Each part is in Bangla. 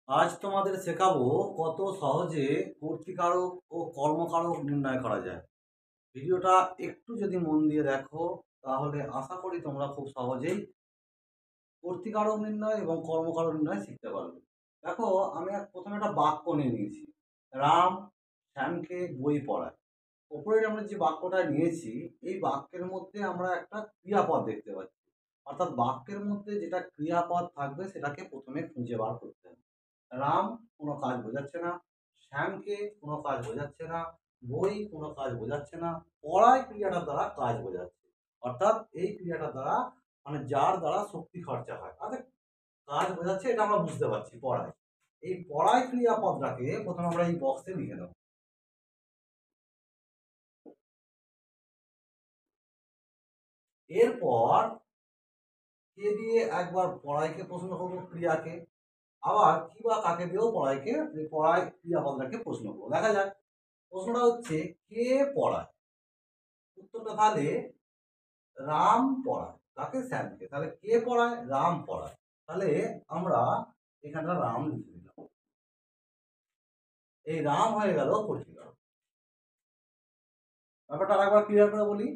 আজ তোমাদের শেখাবো কত সহজে কর্তৃকারক ও কর্মকারক নির্ণয় করা যায়। ভিডিওটা একটু যদি মন দিয়ে দেখো তাহলে আশা করি তোমরা খুব সহজেই কর্তৃকারক নির্ণয় এবং কর্মকারক নির্ণয় শিখতে পারবে। দেখো, আমি প্রথমে একটা বাক্য নিয়ে নিয়েছি। রাম শ্যামকে বই পড়ায়। ওপরের আমরা যে বাক্যটা নিয়েছি, এই বাক্যের মধ্যে আমরা একটা ক্রিয়াপদ দেখতে পাচ্ছি। অর্থাৎ বাক্যের মধ্যে যেটা ক্রিয়াপদ থাকবে সেটাকে প্রথমে খুঁজে বার করতে হবে। রাম কোনো কাজ বোঝাচ্ছে না, শ্যামকে কোনো কাজ বোঝাচ্ছে না, বই কোনো কাজ বোঝাচ্ছে না, পড়ায় ক্রিয়াটার দ্বারা কাজ বোঝাচ্ছে। অর্থাৎ এই ক্রিয়াটার দ্বারা মানে যার দ্বারা শক্তি খরচা হয়, অর্থাৎ কাজ বোঝাচ্ছে, এটা আমরা বুঝতে পারছি পড়ায়। এই পড়ায় ক্রিয়াপদটাকে প্রথমে আমরা এই বক্সে লিখে নেব। এরপর কে দিয়ে একবার পড়াইকে প্রশ্ন করবো, ক্রিয়াকে। আবার কি বা কাকে দিয়েও পড়াইকে পড়ায় ক্রিয়াপদটাকে প্রশ্ন করবো। দেখা যাক, প্রশ্নটা হচ্ছে কে পড়ায়। উত্তরটা তাহলে রাম পড়ায়। কাকে? শ্যামকে। তাহলে কে পড়ায়? রাম পড়ায়। তাহলে আমরা এখানটা রাম লিখে দিলাম। এই রাম হয়ে গেল কর্তৃকারক। ব্যাপারটা আরেকবার ক্লিয়ার করে বলি।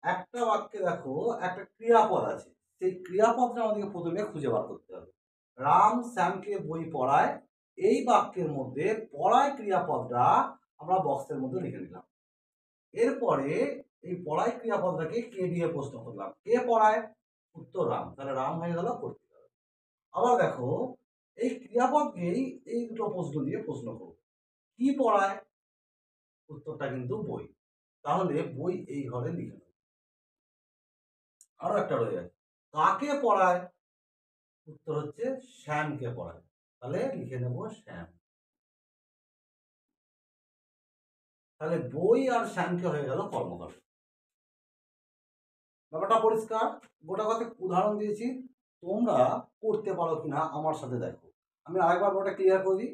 একটা বাক্যে দেখো একটা ক্রিয়াপদ আছে, সেই ক্রিয়াপদটা আমাদেরকে প্রথমে খুঁজে বার করতে হবে। রাম শ্যামকে বই পড়ায়, এই বাক্যের মধ্যে পড়ায় ক্রিয়াপদটা আমরা বক্সের মধ্যে লিখে নিলাম। এরপরে এই পড়ায় ক্রিয়াপদটাকে কে দিয়ে প্রশ্ন করলাম। কে পড়ায়? উত্তর রাম। তাহলে রাম হয়ে গেল কর্তৃকারক। আবার দেখো, এই ক্রিয়াপদকেই এই দুটো প্রশ্ন দিয়ে প্রশ্ন করব। কি পড়ায়? উত্তরটা কিন্তু বই। তাহলে বই এই ঘরে লিখে নেব। আরো একটা রয়ে গেছে, কাকে পড়ায়? উত্তর হচ্ছে শ্যামকে পড়ায়। তাহলে লিখে নেব শ্যাম। তাহলে বই আর শ্যামকে হয়ে গেল কর্মকার। ব্যাপারটা পরিষ্কার। গোটা কথা উদাহরণ দিয়েছি, তোমরা করতে পারো কিনা আমার সাথে দেখো। আমি আরেকবার ওটা ক্লিয়ার করে দিই।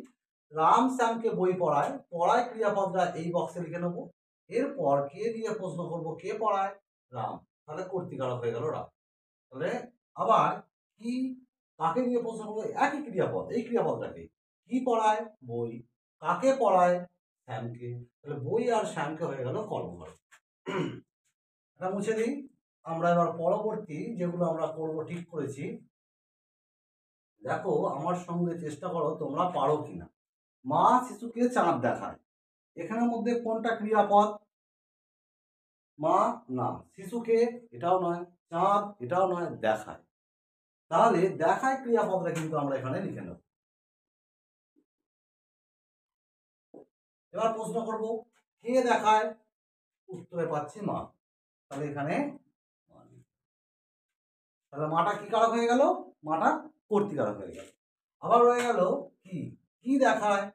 রাম শ্যামকে বই পড়ায়, পড়ায় ক্রিয়াপদটা এই বক্সে লিখে নেবো। এরপর কে দিয়ে প্রশ্ন করব, কে পড়ায়? রাম। তাহলে কর্তৃকারক হয়ে গেল রাম। তাহলে আবার কি কাকে দিয়ে প্রশ্ন করবো, একই ক্রিয়াপদ, এই ক্রিয়াপদটাকে। কি পড়ায়? বই। কাকে পড়ায়? শ্যামকে। তাহলে বই আর শ্যামকে হয়ে গেল কর্মকারক। এটা মুছে দিই। আমরা এবার পরবর্তী যেগুলো আমরা করব ঠিক করেছি, দেখো আমার সঙ্গে চেষ্টা করো তোমরা পারো কিনা। মা শিশুকে চাঁদ দেখায়, এখানের মধ্যে কোনটা ক্রিয়াপদ? মা না, শিশুকে এটাও নয়, চাঁদ এটাও নয়, দেখায়। তাহলে দেখায় ক্রিয়াপদটা কিন্তু আমরা এখানে লিখে নেব। এবার প্রশ্ন করব, কে দেখায়? উত্তরে পাচ্ছি মা। তাহলে এখানে তাহলে মাটা কি কারক হয়ে গেল? মাটা কর্তৃকারক হয়ে গেল। আবার রয়ে গেল কি, কি দেখায়?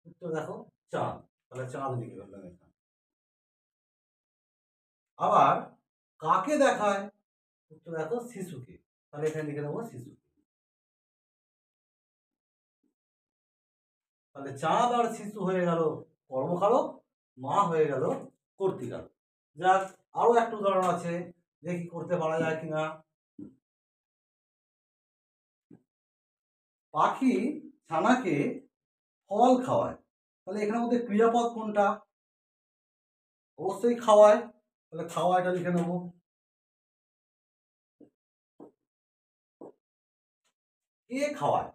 উত্তর দেখো চাঁদ। তাহলে চাঁদ লিখে ফেললাম এখানে। আবার কাকে দেখায়? উত্তর দেখো শিশুকে। তাহলে এখানে লিখে দেবো শিশু। তাহলে চাঁদ আর শিশু হয়ে গেল কর্মকারক, মা হয়ে গেল কর্তৃকারক। যাক, আরো একটা উদাহরণ আছে, দেখি করতে পারা যায় কিনা। পাখি ছানাকে ফল খাওয়ায়, তাহলে এখানের মধ্যে ক্রিয়াপদ কোনটা? অবশ্যই খাওয়ায়। তাহলে খাওয়ায়টা লিখে নেব। কে খাওয়ায়?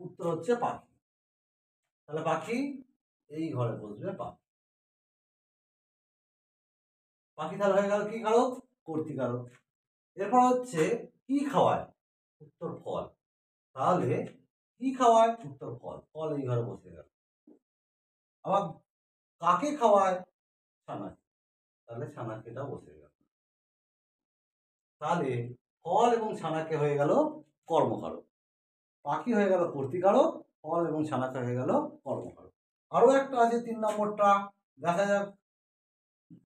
উত্তর হচ্ছে পাখি। তাহলে পাখি এই ঘরে বসবে পাখি। পাখি তাহলে হয়ে গেল কি কারক? কর্তৃকারক। এরপর হচ্ছে কি খাওয়ায়? উত্তর ফল। তাহলে কি খাওয়ায়? উত্তর ফল। ফল এই ঘরে বসে গেল। আবার কাকে খাওয়ায়? ছানাকে। তাহলে ছানাকেটা বসে গেল। তাহলে ফল এবং ছানাকে হয়ে গেল কর্মকারক, পাখি হয়ে গেল কর্তৃকারক, ফল এবং ছানাকে হয়ে গেল কর্মকারক। আরো একটা আছে 3 নম্বরটা, দেখা যাক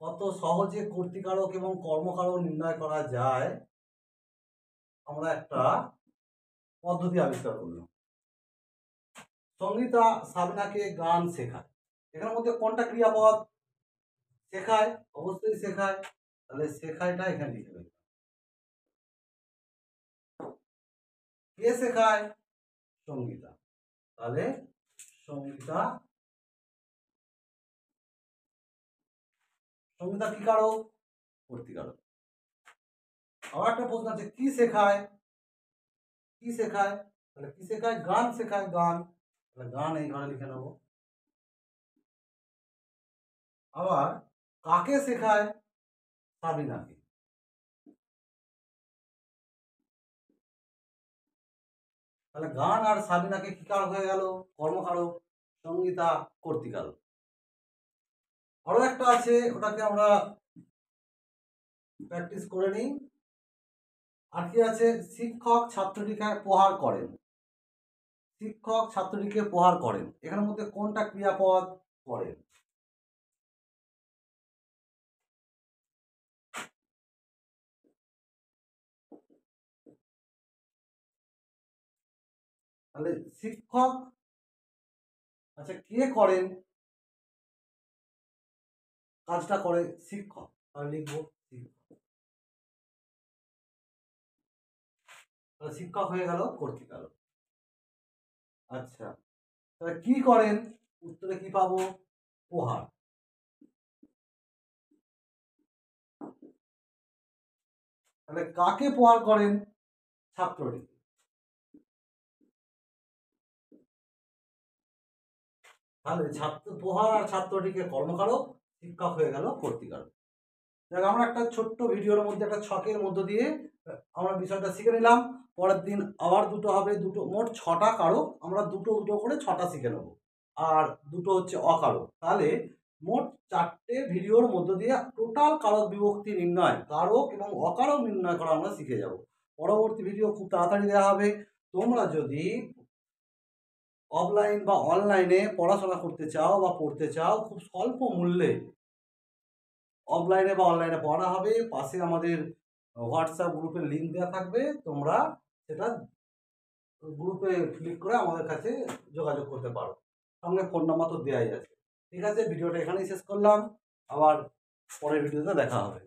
কত সহজে কর্তৃকারক এবং কর্মকারক নির্ণয় করা যায়। আমরা একটা পদ্ধতি আবিষ্কার করলাম। সঙ্গীতা সাবিনাকে গান শেখায়, এখানের মধ্যে কোনটা ক্রিয়াপদ? শেখায়। অবশ্যই শেখায়। তাহলে শেখায়টা এখানে লিখে দেবে। কে শেখায়? সঙ্গীতা। তাহলে সঙ্গীতা কি কারক? কর্তৃকারক। আবার একটা প্রশ্ন আছে, কি শেখায়? তাহলে কি শেখায়? গান শেখায়, গান। তাহলে গান এই ঘরে লিখে নেব। আবার কাকে শেখায়? সাবিনাকে। তাহলে গান আর সাবিনাকে কি কারক হয়ে গেল? কর্মকারক। সঙ্গীতা কর্তৃকারক। আরো একটা আছে, ওটাকে আমরা প্র্যাকটিস করে নিই। আর কি আছে? শিক্ষক ছাত্রটিকে প্রহার করেন। শিক্ষক ছাত্রটিকে প্রহার করেন, এখানের মধ্যে কোনটা ক্রিয়াপদ করেন? তাহলে শিক্ষক, আচ্ছা কে করেন? কাজটা করে শিক্ষক, তাহলে লিখবো শিক্ষক। তাহলে শিক্ষক হয়ে গেল কর্তৃকারক। আচ্ছা, তাহলে কি করেন? উত্তরে কি পাবো? প্রহার। তাহলে কাকে প্রহার করেন? ছাত্রটি। তাহলে ছাত্র প্রহার আর ছাত্রটিকে কর্মকারক, শিক্ষক হয়ে গেল কর্তৃকারক। দেখ, আমরা একটা ছোট্ট ভিডিওর মধ্যে একটা ছকের মধ্য দিয়ে আমরা বিষয়টা শিখে নিলাম। পরের দিন আবার দুটো হবে, দুটো মোট 6টা কারক, আমরা দুটো দুটো করে 6টা শিখে নেব, আর দুটো হচ্ছে অকারক। তাহলে মোট 4টে ভিডিওর মধ্য দিয়ে টোটাল কারক বিভক্তি নির্ণয়, কারক এবং অকারক নির্ণয় করা আমরা শিখে যাব। পরবর্তী ভিডিও খুব তাড়াতাড়ি দেওয়া হবে। তোমরা যদি অফলাইন বা অনলাইনে পড়াশোনা করতে চাও বা পড়তে চাও, খুব স্বল্প মূল্যে অফলাইনে বা অনলাইনে পড়া হবে, পাশে আমাদের হোয়াটসঅ্যাপ গ্রুপের লিঙ্ক দেওয়া থাকবে, তোমরা সেটা গ্রুপে ক্লিক করে আমাদের কাছে যোগাযোগ করতে পারো, সঙ্গে ফোন নাম্বার তো দেওয়াই আছে। ঠিক আছে, ভিডিওটা এখানেই শেষ করলাম, আবার পরের ভিডিওতে দেখা হবে।